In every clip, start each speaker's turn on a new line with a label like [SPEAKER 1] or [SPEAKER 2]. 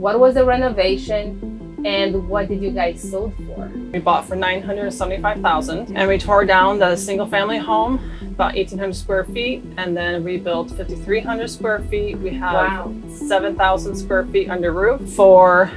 [SPEAKER 1] What was the renovation and what did you guys sold for?
[SPEAKER 2] We bought for $975,000 and we tore down the single family home, about 1,800 square feet, and then rebuilt 5,300 square feet. We have 7,000 square feet under roof. For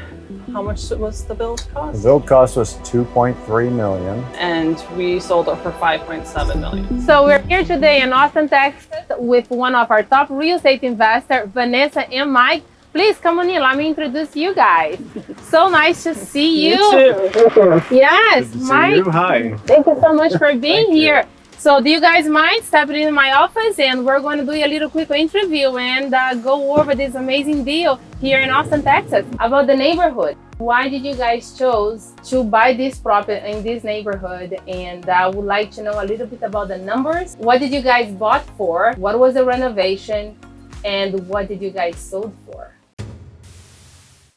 [SPEAKER 2] how much was the build cost?
[SPEAKER 3] The build cost was $2.3 million.
[SPEAKER 2] And we sold it for $5.7 million.
[SPEAKER 1] So we're here today in Austin, Texas with one of our top real estate investors, Vanessa and Mike. Please come on in, let me introduce you guys. So nice to see you.
[SPEAKER 2] You too.
[SPEAKER 1] Yes,
[SPEAKER 3] Good to see
[SPEAKER 1] Mike.
[SPEAKER 3] you. Hi.
[SPEAKER 1] Thank you so much for being here. So do you guys mind stepping in my office and we're going to do a little quick interview and go over this amazing deal here in Austin, Texas about the neighborhood. Why did you guys chose to buy this property in this neighborhood? And I would like to know a little bit about the numbers. What did you guys bought for? What was the renovation? And what did you guys sold for?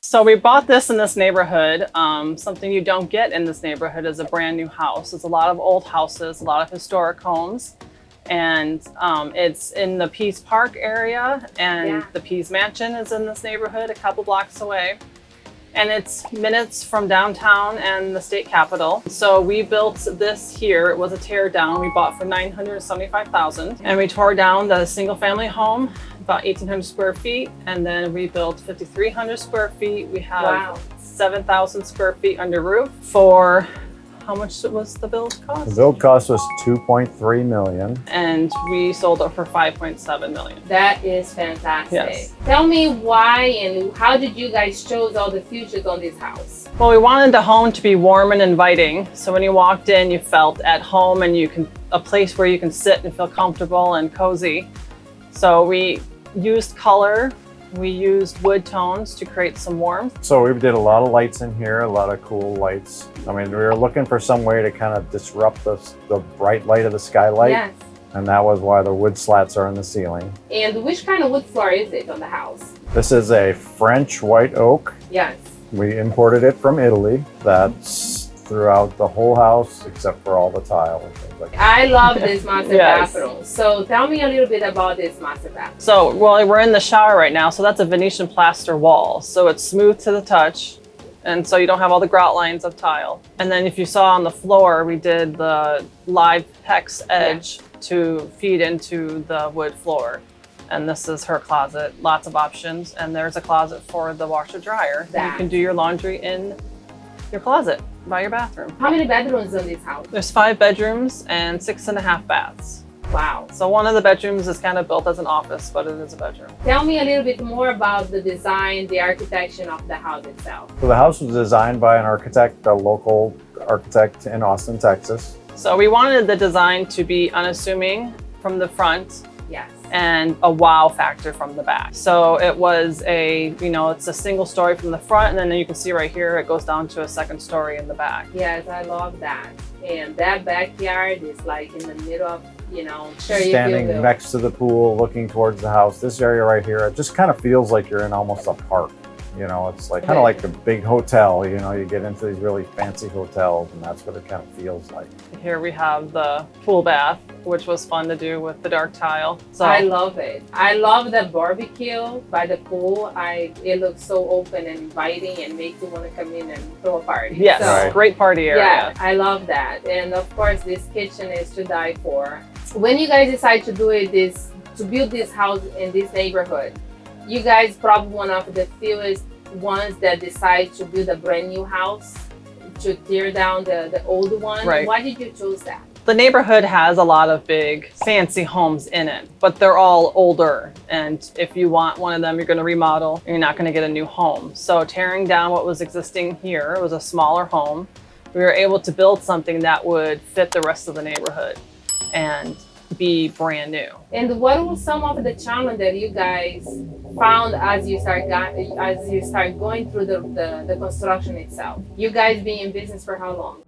[SPEAKER 2] So we bought this in this neighborhood. Something you don't get in this neighborhood is a brand new house. It's a lot of old houses, a lot of historic homes. And it's in the Pease Park area, and the Pease Mansion is in this neighborhood a couple blocks away. And it's minutes from downtown and the state capitol. So we built this here. It was a tear down. We bought for $975,000, and we tore down the single family home, about 1,800 square feet, and then rebuilt 5,300 square feet. We have 7,000 square feet under roof. For how much was the build cost?
[SPEAKER 3] The build cost was $2.3 million.
[SPEAKER 2] And we sold it for $5.7 million.
[SPEAKER 1] That is fantastic.
[SPEAKER 2] Yes.
[SPEAKER 1] Tell me why and how did you guys choose all the features on this house?
[SPEAKER 2] Well, we wanted the home to be warm and inviting. So when you walked in, you felt at home and a place where you can sit and feel comfortable and cozy. So we used color. We used wood tones to create some warmth.
[SPEAKER 3] So we did a lot of lights in here, a lot of cool lights. I mean, we were looking for some way to kind of disrupt the bright light of the skylight.
[SPEAKER 1] Yes.
[SPEAKER 3] And that was why the wood slats are in the ceiling.
[SPEAKER 1] And which kind of wood floor is it on the house?
[SPEAKER 3] This is a French white oak.
[SPEAKER 1] Yes.
[SPEAKER 3] We imported it from Italy. That's throughout the whole house except for all the tile and things like that.
[SPEAKER 1] I love this master bathroom. So tell me a little bit about this master bathroom.
[SPEAKER 2] So, well, we're in the shower right now. So that's a Venetian plaster wall. So it's smooth to the touch. And so you don't have all the grout lines of tile. And then if you saw on the floor, we did the live hex edge to feed into the wood floor. And this is her closet, lots of options. And there's a closet for the washer dryer. You can do your laundry in your closet by your bathroom.
[SPEAKER 1] How many bedrooms in this house?
[SPEAKER 2] There's 5 bedrooms and 6.5 baths.
[SPEAKER 1] Wow.
[SPEAKER 2] So one of the bedrooms is kind of built as an office, but it is a bedroom.
[SPEAKER 1] Tell me a little bit more about the design, the architecture of the house itself.
[SPEAKER 3] So the house was designed by an architect, a local architect in Austin, Texas.
[SPEAKER 2] So we wanted the design to be unassuming from the front.
[SPEAKER 1] Yes.
[SPEAKER 2] And a wow factor from the back. So it was it's a single story from the front, and then you can see right here, it goes down to a second story in the back.
[SPEAKER 1] Yes, I love that. And that backyard is like in the middle of,
[SPEAKER 3] standing next to the pool, looking towards the house. This area right here, it just kind of feels like you're in almost a park. It's like kind of like a big hotel. You get into these really fancy hotels, and that's what it kind of feels like.
[SPEAKER 2] Here we have the pool bath, which was fun to do with the dark tile. So
[SPEAKER 1] I love it. I love the barbecue by the pool. It looks so open and inviting and makes you want to come in and throw a party.
[SPEAKER 2] Yes, great party area.
[SPEAKER 1] Yeah, I love that. And of course, this kitchen is to die for. When you guys decide to build this house in this neighborhood, you guys probably one of the fewest ones that decide to build a brand new house, to tear down the old one.
[SPEAKER 2] Right.
[SPEAKER 1] Why did you choose that?
[SPEAKER 2] The neighborhood has a lot of big, fancy homes in it, but they're all older. And if you want one of them, you're going to remodel, and you're not going to get a new home. So tearing down what was existing here, it was a smaller home. We were able to build something that would fit the rest of the neighborhood and be brand new.
[SPEAKER 1] And what was some of the challenge that you guys found as you start going through the construction itself? You guys been in business for how long?